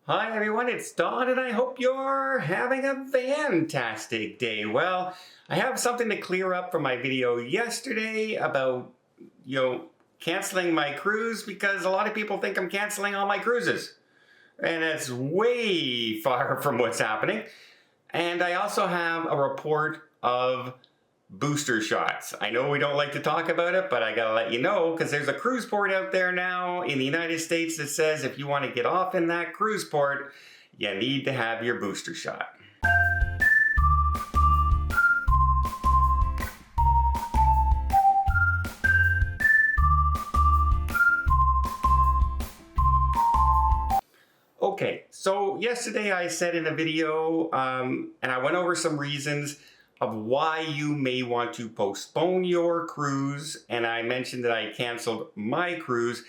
Hi everyone, it's Don and I hope you're having a fantastic day. Well, I have something to clear up from my video yesterday about, canceling my cruise because a lot of people think I'm canceling all my cruises. And it's way far from what's happening. And I also have a report of booster shots. I know we don't like to talk about it, but I gotta let you know because there's a cruise port out there now in the United States that says if you want to get off in that cruise port, you need to have your booster shot. Okay, so yesterday I said in a video, and I went over some reasons of why you may want to postpone your cruise, and I mentioned that I canceled my cruise.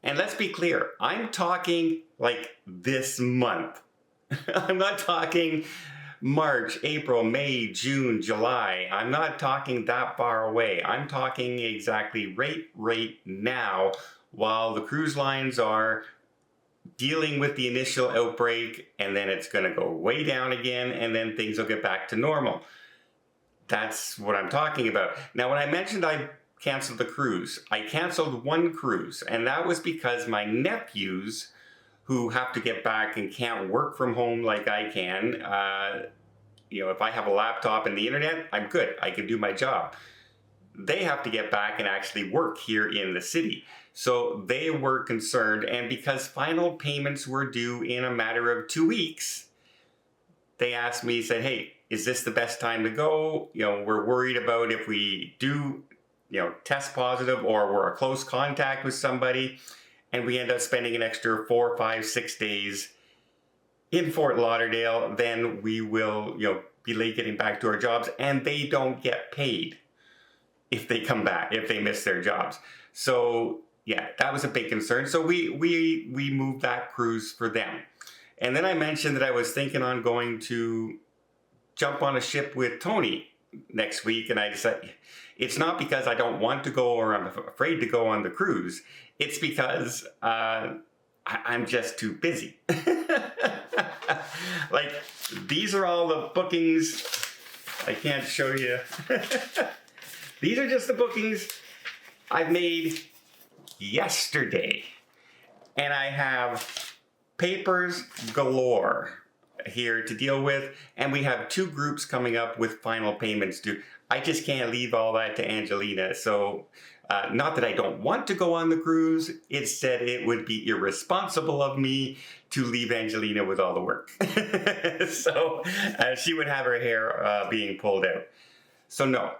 And let's be clear, I'm talking like this month. I'm not talking March, April, May, June, July. I'm not talking that far away. I'm talking exactly right now while the cruise lines are dealing with the initial outbreak, and then it's going to go way down again, and then things will get back to normal. That's what I'm talking about. Now, when I mentioned I canceled the cruise, I canceled one cruise, and that was because my nephews, who have to get back and can't work from home like I can, if I have a laptop and the internet, I'm good. I can do my job. They have to get back and actually work here in the city. So they were concerned, and because final payments were due in a matter of 2 weeks, they asked me, said, hey, is this the best time to go? We're worried about if we do, test positive or we're a close contact with somebody and we end up spending an extra 4, 5, 6 days in Fort Lauderdale, then we will, be late getting back to our jobs, and they don't get paid if they come back, if they miss their jobs. So yeah, that was a big concern. So we moved that cruise for them. And then I mentioned that I was thinking on going to jump on a ship with Tony next week, and I decided it's not because I don't want to go or I'm afraid to go on the cruise. It's because I'm just too busy. Like, these are all the bookings. I can't show you. These are just the bookings I've made yesterday. And I have papers galore here to deal with, and we have 2 groups coming up with final payments due. I just can't leave all that to Angelina. So not that I don't want to go on the cruise, it's that it would be irresponsible of me to leave Angelina with all the work. So she would have her hair being pulled out. So no,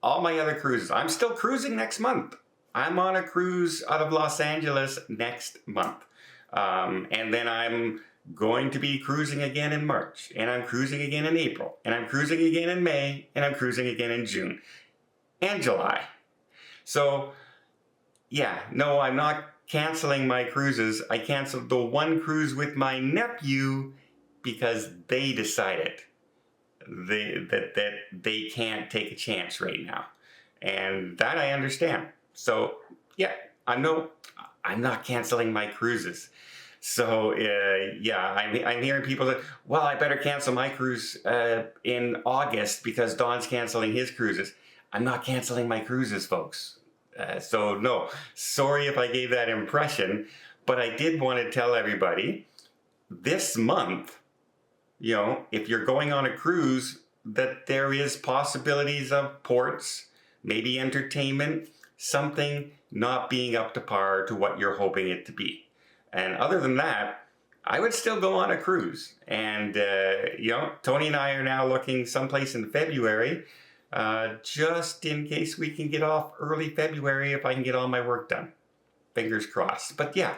all my other cruises, I'm still cruising next month. I'm on a cruise out of Los Angeles next month. And then I'm going to be cruising again in March, and I'm cruising again in April, and I'm cruising again in May, and I'm cruising again in June and July. So yeah, no, I'm not canceling my cruises. I canceled the one cruise with my nephew because they decided that they can't take a chance right now, and that I understand. So yeah, I'm not canceling my cruises. So yeah, I'm hearing people that, well, I better cancel my cruise in August because Don's canceling his cruises. I'm not canceling my cruises, folks. So no, sorry if I gave that impression, but I did want to tell everybody this month, if you're going on a cruise, that there is possibilities of ports, maybe entertainment, something not being up to par to what you're hoping it to be. And other than that, I would still go on a cruise. And, Tony and I are now looking someplace in February, just in case we can get off early February if I can get all my work done. Fingers crossed. But yeah,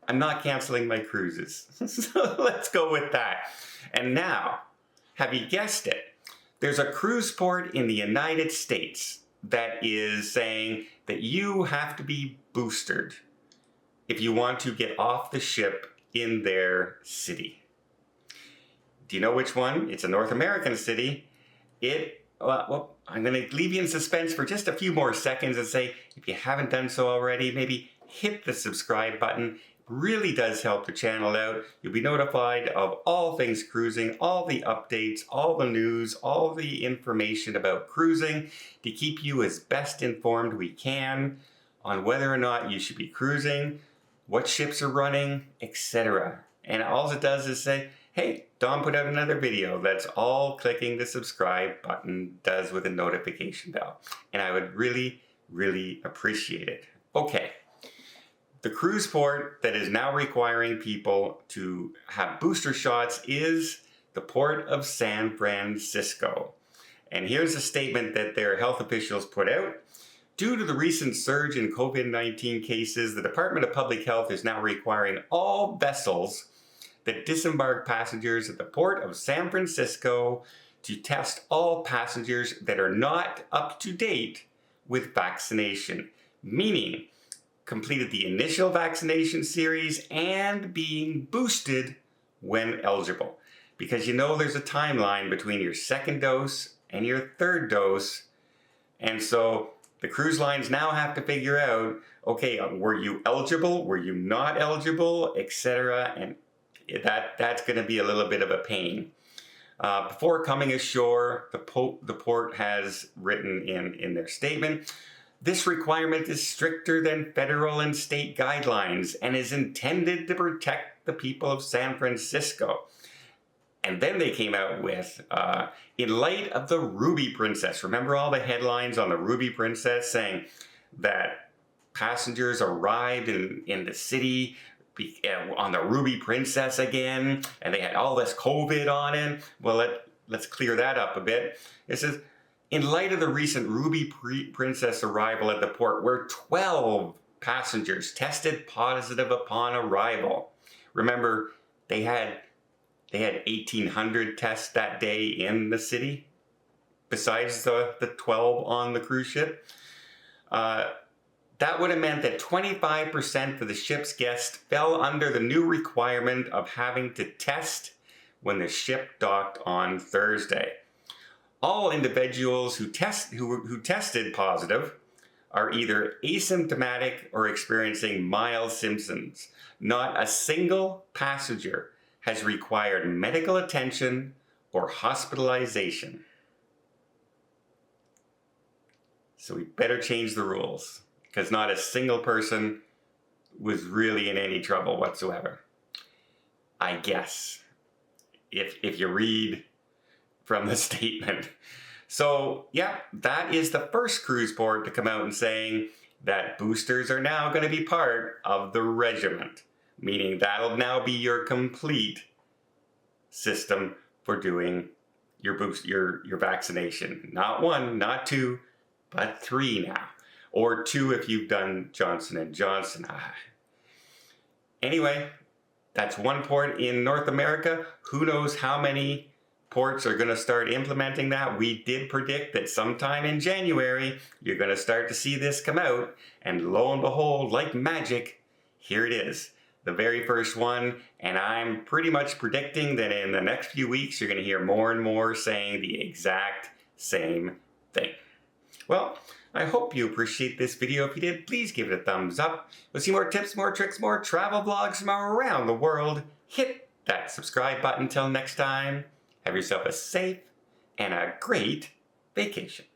I'm not canceling my cruises. So let's go with that. And now, have you guessed it? There's a cruise port in the United States that is saying that you have to be boosted if you want to get off the ship in their city. Do you know which one? It's a North American city. Well, I'm going to leave you in suspense for just a few more seconds and say, if you haven't done so already, maybe hit the subscribe button. really does help the channel out. You'll be notified of all things cruising, all the updates, all the news, all the information about cruising to keep you as best informed we can on whether or not you should be cruising, what ships are running, etc. And all it does is say, hey, Don put out another video. That's all clicking the subscribe button does with a notification bell. And I would really, really appreciate it. Okay. The cruise port that is now requiring people to have booster shots is the port of San Francisco. And here's a statement that their health officials put out. Due to the recent surge in COVID-19 cases, the Department of Public Health is now requiring all vessels that disembark passengers at the port of San Francisco to test all passengers that are not up to date with vaccination, meaning completed the initial vaccination series and being boosted when eligible. Because you know there's a timeline between your second dose and your third dose. And so the cruise lines now have to figure out, okay, were you eligible? Were you not eligible? Etc. And that's going to be a little bit of a pain. Before coming ashore, the port has written in their statement, this requirement is stricter than federal and state guidelines and is intended to protect the people of San Francisco. And then they came out with, in light of the Ruby Princess. Remember all the headlines on the Ruby Princess saying that passengers arrived in the city on the Ruby Princess again, and they had all this COVID on it. Well, let's clear that up a bit. It says, in light of the recent Ruby Princess arrival at the port, where 12 passengers tested positive upon arrival. Remember, they had 1,800 tests that day in the city, besides the 12 on the cruise ship. That would have meant that 25% of the ship's guests fell under the new requirement of having to test when the ship docked on Thursday. All individuals who tested positive are either asymptomatic or experiencing mild symptoms. Not a single passenger has required medical attention or hospitalization. So we better change the rules, because not a single person was really in any trouble whatsoever. I guess, if you read from the statement. So yeah, that is the first cruise port to come out and saying that boosters are now going to be part of the regiment, meaning that'll now be your complete system for doing your your vaccination. Not 1, not 2, but 3 now. Or 2 if you've done Johnson & Johnson. Anyway, that's one port in North America. Who knows how many ports are going to start implementing that. We did predict that sometime in January, you're going to start to see this come out. And lo and behold, like magic, here it is. The very first one. And I'm pretty much predicting that in the next few weeks, you're going to hear more and more saying the exact same thing. Well, I hope you appreciate this video. If you did, please give it a thumbs up. You'll see more tips, more tricks, more travel vlogs from around the world. Hit that subscribe button. Till next time, have yourself a safe and a great vacation.